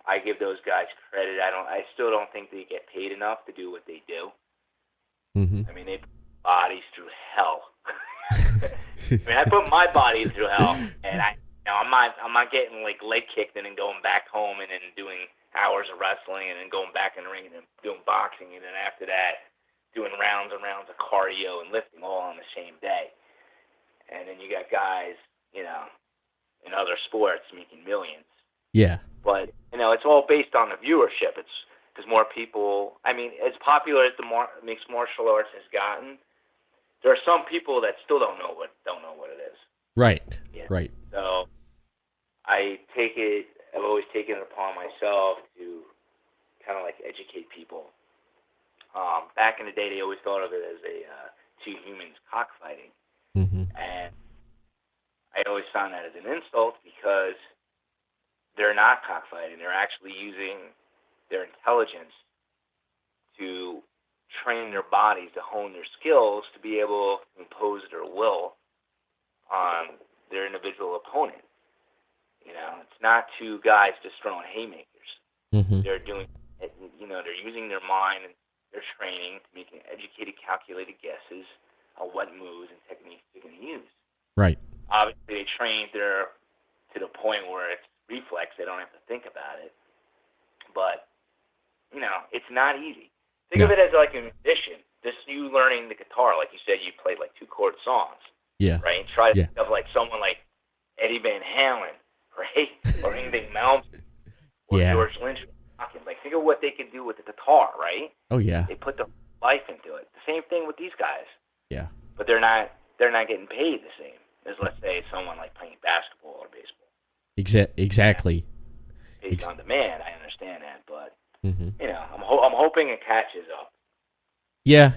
I give those guys credit. I still don't think they get paid enough to do what they do. Mm-hmm. They put bodies through hell. I put my body through hell, and I'm not getting like leg kicked and then going back home and then doing hours of wrestling and then going back in the ring and then doing boxing and then after that doing rounds and rounds of cardio and lifting all on the same day. And then you got guys, in other sports making millions. Yeah. But it's all based on the viewership. It's because more people. As popular as the mixed martial arts has gotten, there are some people that still don't know what it is. Right. Yeah. Right. So I've always taken it upon myself to kind of like educate people. Back in the day, they always thought of it as two humans cockfighting, Mm-hmm. and I always found that as an insult because they're not cockfighting. They're actually using their intelligence to train their bodies to hone their skills to be able to impose their will on their individual opponent. It's not two guys just throwing haymakers. Mm-hmm. They're doing, they're using their mind and their training to make educated, calculated guesses on what moves and techniques they're going to use. Right. Obviously, they train there to the point where it's reflex. They don't have to think about it. But, it's not easy. Think of it as like a musician. Just you learning the guitar. Like you said, you played like 2-chord songs. Yeah. Right? Try to think of like someone like Eddie Van Halen, right? Or anything Malmsteen. Or George Lynch. Like, think of what they could do with the guitar, right? Oh, yeah. They put the life into it. The same thing with these guys. Yeah. But they're not getting paid the same as, let's say, someone like playing basketball or baseball. Exactly. Paid on demand, I understand that, but mm-hmm. I'm hoping it catches up. Yeah,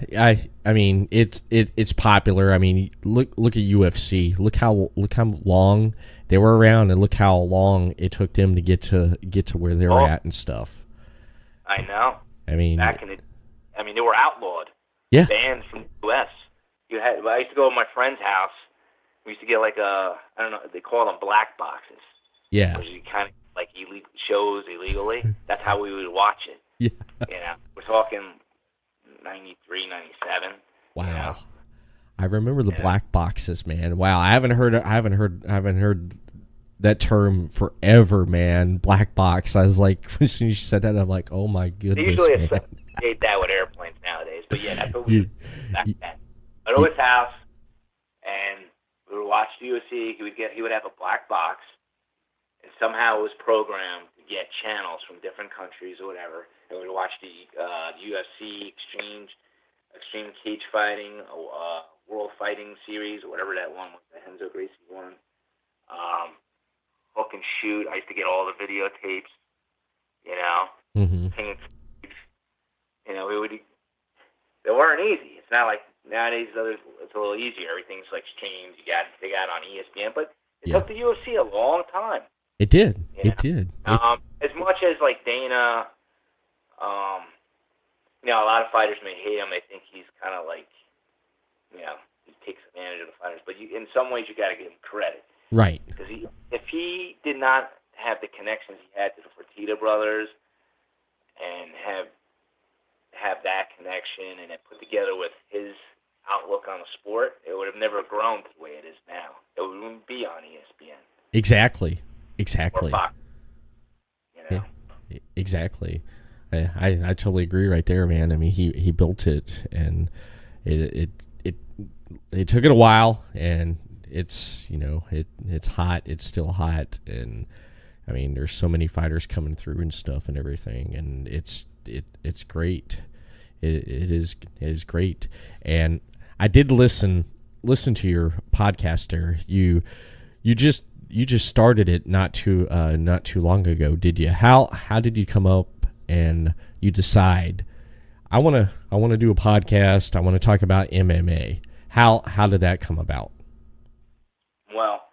I mean it's popular. Look at UFC. Look how long they were around, and look how long it took them to get to where they're at and stuff. I know. Back in they were outlawed. Yeah. Banned from the U.S. I used to go to my friend's house. We used to get like I don't know, they call them black boxes. Yeah. Which you kind of like illegal shows illegally. That's how we would watch it. Yeah. We're talking 93, 97. Wow. I remember the black boxes, man. Wow. I haven't heard that term forever, man. Black box. I was like, as soon as you said that, I'm like, oh my goodness. They usually man. associate that with airplanes nowadays, but yeah, that's what we did back then. I'd his house, and we would watch the UFC. He would have a black box, and somehow it was programmed to get channels from different countries or whatever. And we'd watch the UFC Extreme Cage Fighting, World Fighting Series, or whatever that one was, the Enzo Gracie one. Hook and Shoot. I used to get all the videotapes. Mm-hmm. They weren't easy. It's not like nowadays. It's a little easier. Everything's like streamed. They got on ESPN, but it took the UFC a long time. It did. It did. As much as like Dana, a lot of fighters may hate him. They think he's kind of like, he takes advantage of the fighters. But in some ways, you got to give him credit. Right. Because if he did not have the connections he had to the Fertitta brothers, and have that connection, and it put together with his outlook on the sport, it would have never grown the way it is now. It wouldn't be on ESPN. Exactly. Or Fox. Yeah, exactly. I totally agree right there, man. He built it, and it took it a while, and it's it's hot. It's still hot, and I mean, there's so many fighters coming through and stuff and everything, and it's great. It is great. And I did listen to your podcast there. You just started it not too long ago, did you? How did you come up and you decide I want to do a podcast, I want to talk about MMA? How did that come about? Well,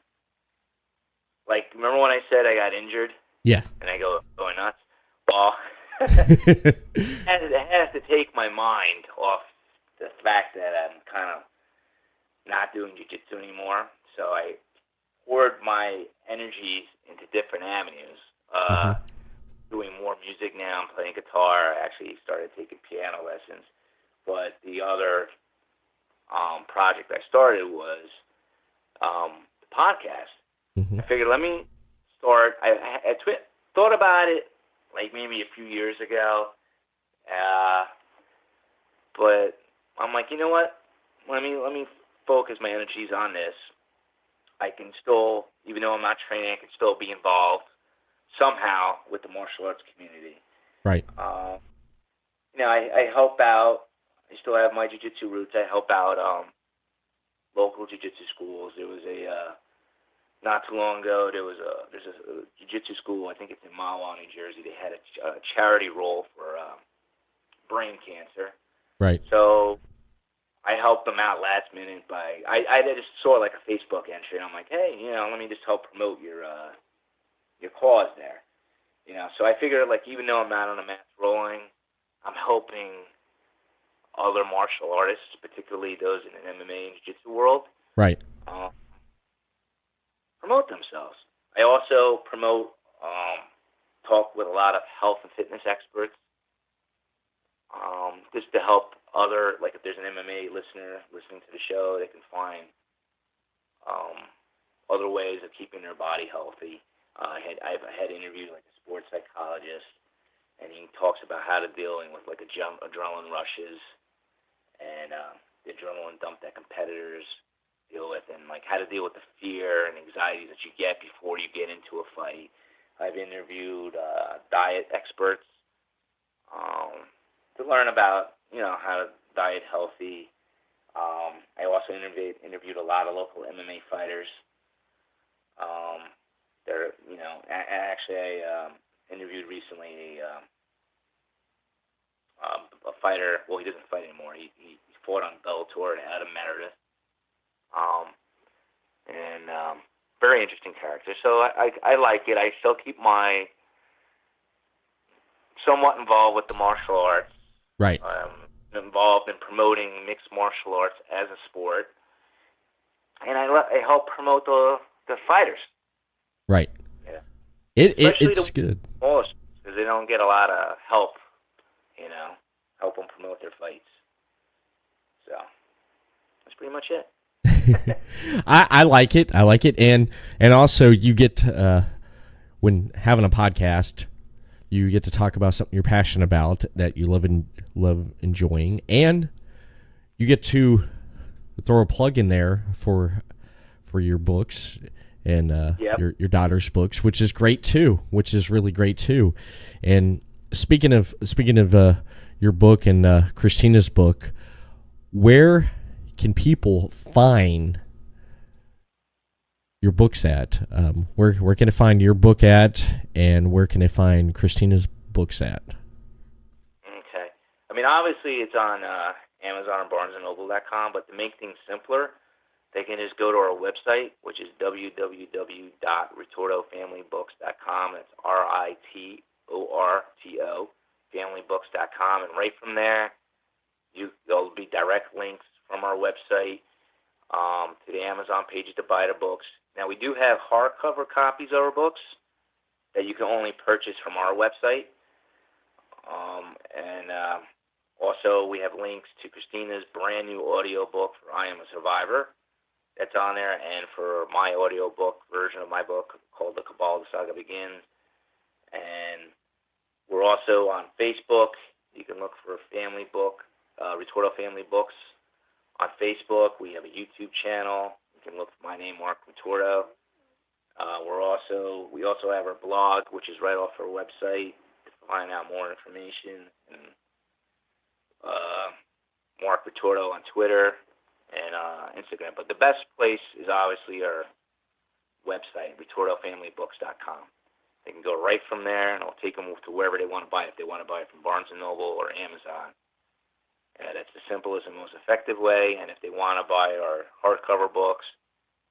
like, remember when I said I got injured? Yeah. And I going nuts? Well, it has to take my mind off the fact that I'm kind of not doing jiu-jitsu anymore. So I poured my energies into different avenues. Doing more music now. I'm playing guitar. I actually started taking piano lessons. But the other project I started was the podcast. Mm-hmm. I figured, let me start. I thought about it like maybe a few years ago, but I'm like, you know what? Let me focus my energies on this. I can still, even though I'm not training, I can still be involved somehow with the martial arts community. Right. I help out. I still have my jiu-jitsu roots. I help out local jiu-jitsu schools. There was not too long ago, there's a jiu-jitsu school, I think it's in Mahwah, New Jersey. They had a charity roll for brain cancer. Right. So I helped them out last minute by, I just saw like a Facebook entry, and I'm like, hey, let me just help promote your cause there. So I figured, like, even though I'm not on the mats rolling, I'm helping other martial artists, particularly those in the MMA and jiu-jitsu world. Right. Promote themselves. I also promote, talk with a lot of health and fitness experts, just to help other, like, if there's an MMA listener listening to the show, they can find other ways of keeping their body healthy. I've had interviewed like a sports psychologist, and he talks about how to dealing with like adrenaline rushes and the adrenaline dump that competitors deal with, and like how to deal with the fear and anxiety that you get before you get into a fight. I've interviewed diet experts to learn about how to diet healthy. I also interviewed a lot of local MMA fighters. I interviewed recently a fighter. Well, he doesn't fight anymore. He fought on Bellator, out of Meredith. Very interesting character. So I like it. I still keep my somewhat involved with the martial arts. Right. Involved in promoting mixed martial arts as a sport, and I help promote the fighters. Right. Yeah. It's good. Most, because they don't get a lot of help, help them promote their fights. So that's pretty much it. I like it. And also you get when having a podcast, you get to talk about something you're passionate about that you love enjoying, and you get to throw a plug in there for your books and your daughter's books, which is great too, which is really great too. And speaking of your book and Kristina's book, where can people find your books at? Where can I find your book at, and where can I find Kristina's books at? Okay. I mean, obviously it's on Amazon and BarnesandNoble.com, but to make things simpler, they can just go to our website, which is www.ritortofamilybooks.com. That's RITORTO, familybooks.com. And right from there, there'll be direct links from our website to the Amazon pages to buy the books. Now, we do have hardcover copies of our books that you can only purchase from our website. Also, we have links to Kristina's brand new audio book for I Am a Survivor. That's on there, and for my audio book version of my book called The Cabal, The Saga Begins. And we're also on Facebook. You can look for a family book, Ritorto Family Books. On Facebook, we have a YouTube channel. You can look for my name, Marc Ritorto. We also have our blog, which is right off our website to find out more information. And Marc Ritorto on Twitter and Instagram. But the best place is obviously our website, RitortoFamilyBooks.com. They can go right from there, and it'll take them to wherever they want to buy it. If they want to buy it from Barnes & Noble or Amazon. That's the simplest and most effective way. And if they want to buy our hardcover books,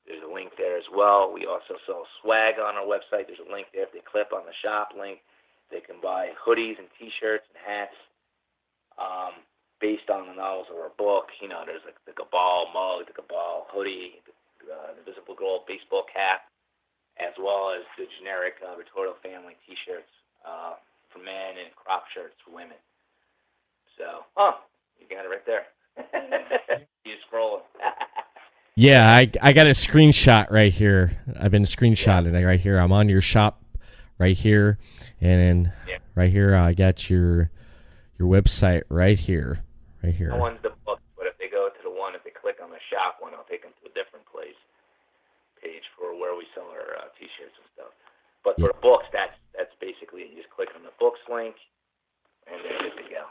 there's a link there as well. We also sell swag on our website. There's a link there. If they click on the shop link, they can buy hoodies and T-shirts and hats based on the novels of our book. You know, there's like the Cabal mug, the Cabal hoodie, the Invisible Girl baseball cap, as well as the generic Ritorto family T-shirts for men and crop shirts for women. So, you got it right there. You scrolling. Yeah, I got a screenshot right here. I've been screenshotting it right here. I'm on your shop right here, and then right here I got your website right here. Right here. That one's the book, but if they go to the one, if they click on the shop one, I'll take them to a different page for where we sell our T-shirts and stuff. But for the books, that's basically you just click on the books link, and they're good to go.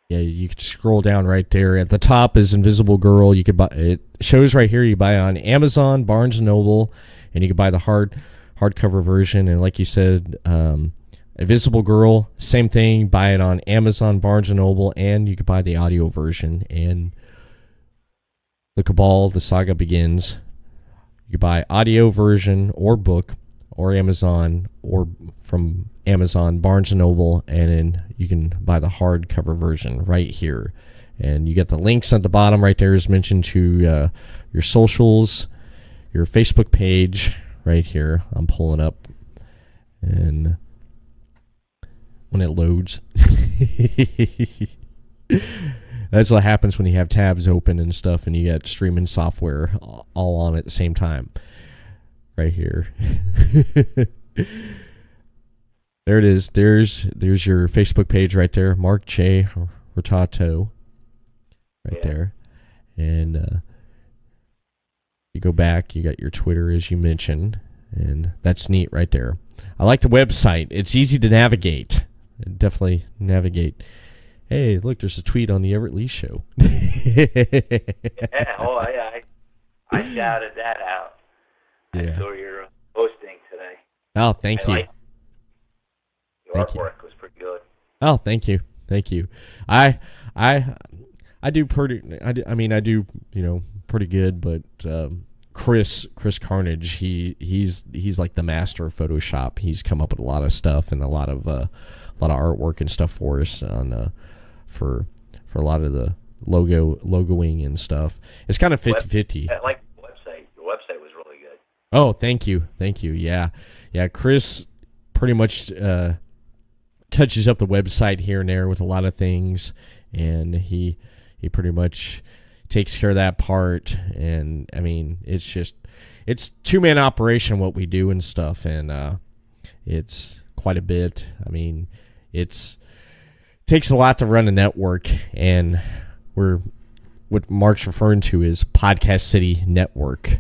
Yeah, you can scroll down right there. At the top is Invisible Girl. You could buy it. Shows right here. You buy on Amazon, Barnes & Noble, and you can buy the hardcover version. And like you said, Invisible Girl, same thing. Buy it on Amazon, Barnes & Noble, and you can buy the audio version. And the Cabal, the saga begins. You can buy audio version or book or Amazon or from Amazon, Barnes & Noble, and then you can buy the hardcover version right here. And you get the links at the bottom right there as mentioned to your socials, your Facebook page right here. I'm pulling up. And when it loads. That's what happens when you have tabs open and stuff and you got streaming software all on at the same time. Right here. There it is. There's your Facebook page right there. Marc J. Ritorto. Right there. And you go back, you got your Twitter as you mentioned. And that's neat right there. I like the website. It's easy to navigate. Definitely navigate. Hey, look, there's a tweet on the Everett Lee Show. I shouted that out. Yeah. I saw your posting today. Oh, thank you. Your artwork was pretty good. Oh, thank you. I do pretty. I do pretty good, but Chris Carnage, he's like the master of Photoshop. He's come up with a lot of stuff and a lot of artwork and stuff for us on for a lot of the logoing and stuff. It's kind of 50-50. I like the website. Your website was really good. Oh, thank you. Yeah. Chris pretty much touches up the website here and there with a lot of things, and he pretty much takes care of that part. And I mean, it's two-man operation what we do and stuff, and it's quite a bit. I mean, it takes a lot to run a network, and what Marc's referring to is Podcast City Network,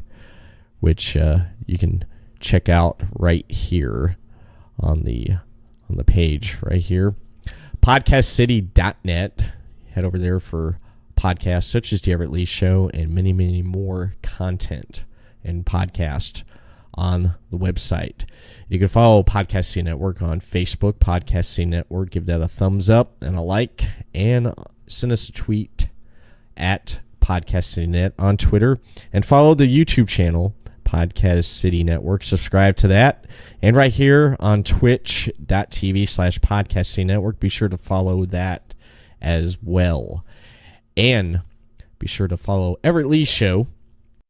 which you can check out right here on the page right here, podcastcity.net. Head over there for podcasts such as the Everett Lee Show and many, many more content and podcast on the website. You can follow Podcast City Network on Facebook, Podcast City Network. Give that a thumbs up and a like, and send us a tweet at Podcast City Net on Twitter, and follow the YouTube channel, Podcast City Network. Subscribe to that. And right here on twitch.tv/Podcast City Network, be sure to follow that as well. And be sure to follow Everett Lee Show.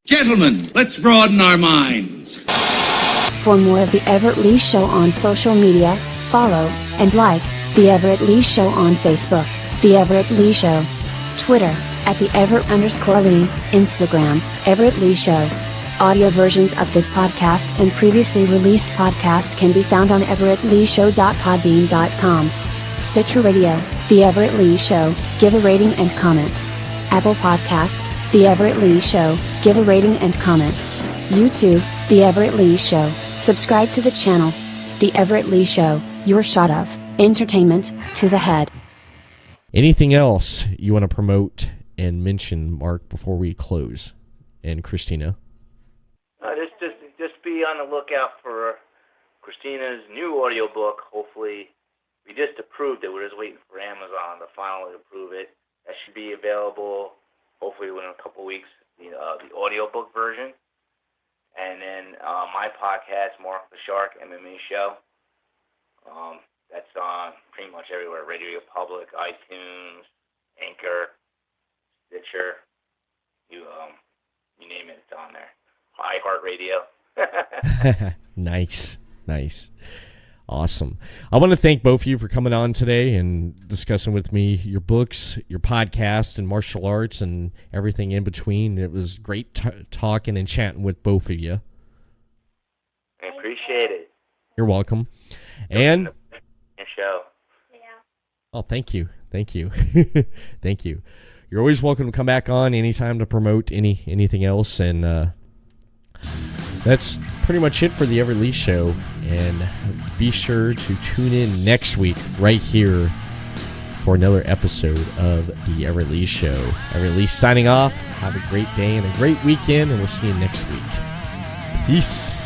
Gentlemen, let's broaden our minds. For more of the Everett Lee Show on social media, follow and like the Everett Lee Show on Facebook, the Everett Lee Show, Twitter, at the Everett_Lee, Instagram, Everett Lee Show. Audio versions of this podcast and previously released podcast can be found on everettleeshow.podbean.com. Stitcher Radio, The Everett Lee Show, give a rating and comment. Apple Podcast, The Everett Lee Show, give a rating and comment. YouTube, The Everett Lee Show, Subscribe to the channel. The Everett Lee Show, your shot of entertainment to the head. Anything else you want to promote and mention, Mark, before we close? And Kristina? Just be on the lookout for Kristina's new audiobook. Hopefully, we just approved it. We're just waiting for Amazon to finally approve it. That should be available hopefully within a couple weeks, the audiobook version. And then my podcast, Marc the Shark MMA Show. That's on pretty much everywhere. Radio Public, iTunes, Anchor, Stitcher. You name it, it's on there. iHeartRadio. Nice. Awesome. I want to thank both of you for coming on today and discussing with me your books, your podcast, and martial arts and everything in between. It was great talking and chatting with both of you. I appreciate it. You're welcome. And your show. Yeah. oh, thank you. Thank you. You're always welcome to come back on anytime to promote anything else. And that's pretty much it for the Everett Lee Show. And be sure to tune in next week right here for another episode of the Everett Lee Show. Everett Lee signing off. Have a great day and a great weekend, and we'll see you next week. Peace.